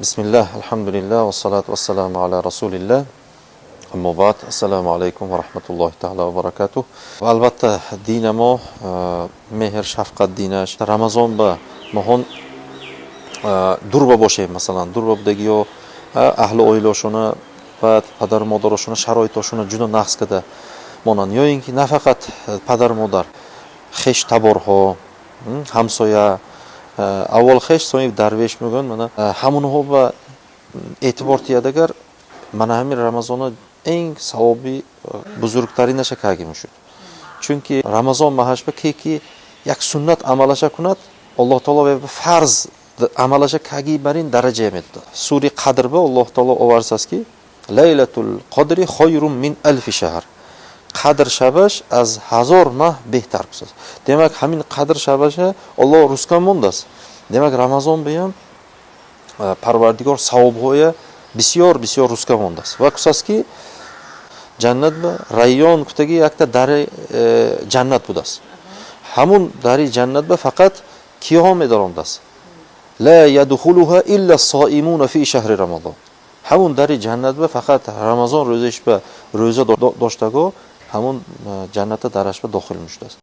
Bismillah, alhamdulillah, vassalatu vassalamu ala rasulillah. Amma ba'd, assalomu alaykum va rahmatullohi ta'ala va barakatuh. Va albatta dinamo mehr shafqat dinash Ramazon ba mohon durba boshey masalan durbadagi yo ahli o'yloshini va padar modaroshini sharoitoshini juda naqskada monan yoyinki nafaqat padar modar xesh taborho hamsoya avval xesh so'ng darvesh bo'lgan mana hamuni va e'tibor tiyadagar mana hamir Ramazonni eng savobi buzurgtarina shakagi mushud. Chunki Ramazon mahashba ki yak sunnat amalasha kunat Alloh taolo ve farz amalasha kagi barin daraja emedi. Suri Qadrba Alloh taolo ovarsaski Laylatul Qadri khayrun min alf shahr. Qadr shabash az 1000 mah behtar bo'lsa. Demak, hamin Qadr shabasha Alloh ruskan mondas. Demak, Ramazon bilan Parvardigor savobgo'ya bisyor ruskan mondas. Va kusaski jannat ba rayyon kutagi yakta dari jannat budas. Hamun dari jannat ba faqat qiyom edarondas. La yadkhuluha illa as-soimuna fi shahri Ramazon. Hamun dari jannat ba faqat Ramazon ro'za ishba ro'za doshtago hamun jannatda darashba daxil mushdas.